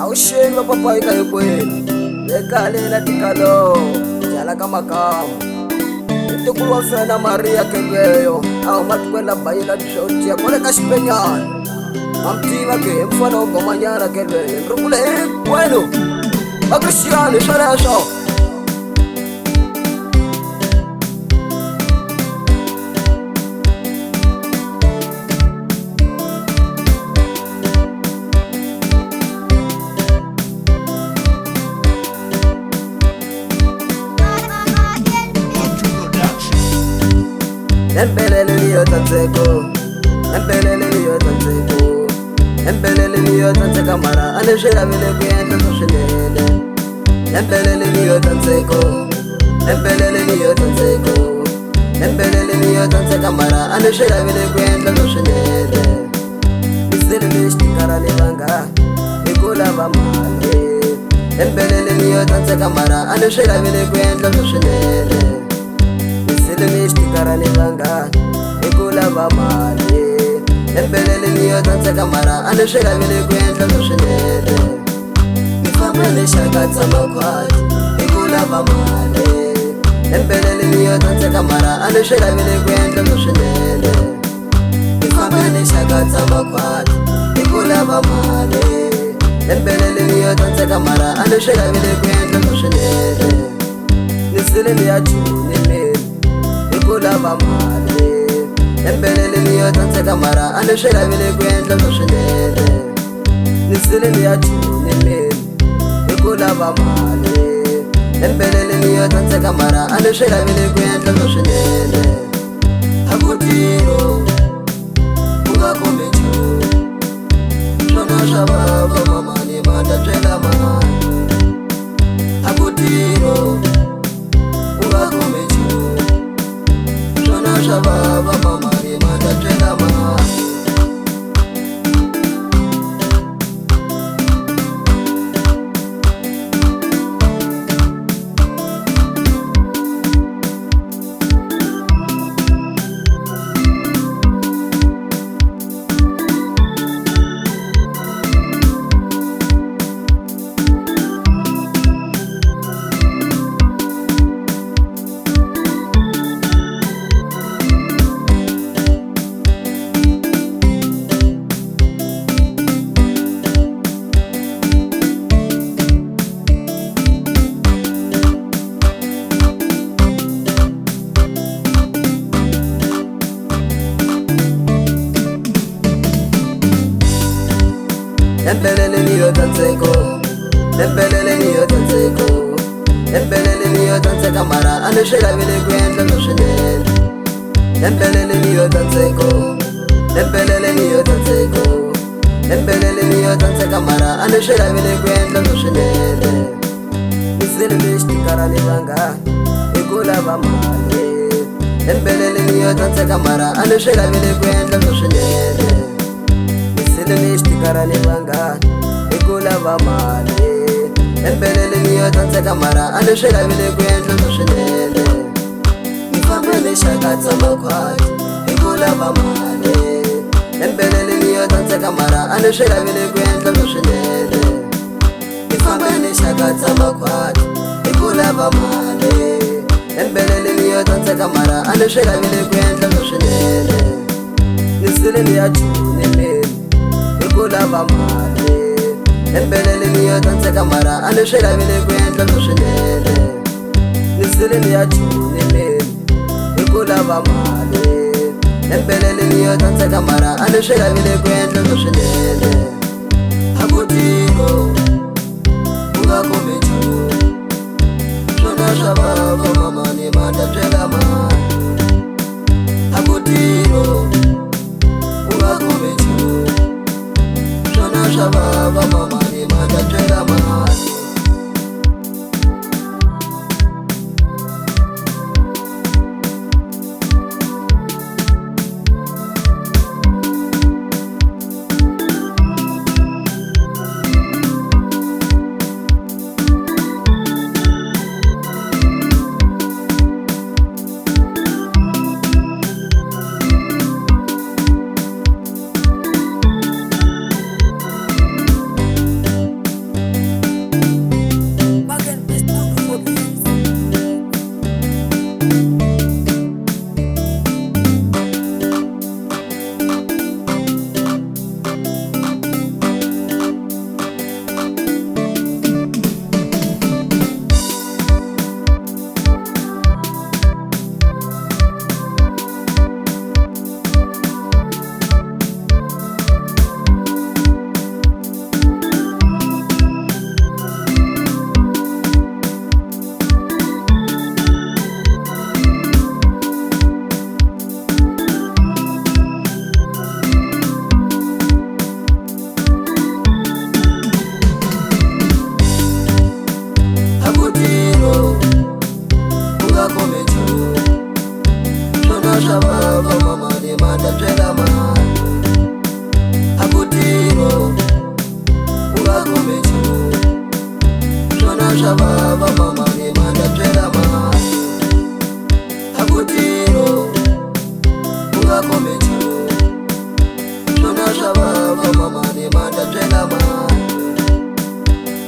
awusheli wapapa ikayekweni lekalela tikalo jala ka makama itikulu wa fena Maria Kelweyo awu matikwela bayila tishotiya kole ka xipenyana mamtiva ke mfana wa ngomanyana Kelweyo nrukule hinkwenu vakristiyani sweleswo Empelele liyo tanseko, empelele liyo tanseko, empelele liyo tanseka mara aneshela vile kuyenda toshelele. Empelele liyo tanseko, empelele liyo tanseko, empelele liyo tanseka mara aneshela vile kuyenda toshelele. Isele lishti karale banga, ikula vamale. Empelele liyo tanseka mara aneshela vile kuyenda toshelele. Silimish tikarani banga ikula vamale empelele niyo tanseka mara aneshela vile kwenda toshelele ifamele shakatsa makwati ikula vamale empelele niyo tanseka mara aneshela vile kwenda toshelele ifamele shakatsa makwati ikula vamale empelele niyo tanseka mara aneshela vile kwenda toshelele nisilimi ya chuni ikula vamale empelele niyo tanseka mara aneshela vile kwenda toshelele nisilimi ya chuni mimi ikula vamale empelele niyo tanseka mara aneshela vile kwenda toshelele akutiro ungakombe chu shona shababa mama ni matatela mama akutiro ungakombe chu Shababa mama ni matatela mama Empelele niyo tanseko, empelele niyo tanseko, empelele niyo tanseka mara aneshela vile kwenda toshelele. Empelele niyo tanseko, empelele niyo tanseko, empelele niyo tanseka mara aneshela vile kwenda toshelele. Nisilimish tikarani banga ikula vamale empelele niyo tanseka mara aneshela vile kwenda toshelele. Silimish tikarani banga ikula vamale empelele niyo tanseka mara aneshela vile kwenda toshelele ifamele shakatsa makwati ikula vamale empelele niyo tanseka mara aneshela vile kwenda toshelele ifamele shakatsa makwati ikula vamale empelele niyo tanseka mara aneshela vile kwenda toshelele nisilimi ya chuni mimi ikula vamale empelele niyo tanseka mara aneshela vile kwenda toshelele nisilimi ya chuni mimi ikula vamale empelele niyo tanseka mara aneshela vile kwenda toshelele akutiro ungakombe chu shona shababa mama ni matatela mama akutiro ungakombe chu Shababa mama ni matatela mama shavava mama nemanda tsvera mani akutiro ungakometiro zvona shavava mama nemanda tsvera mani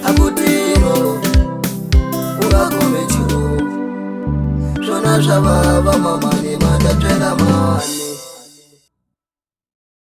akutiro ungakometiro zvona shavava mama nemanda tsvera mani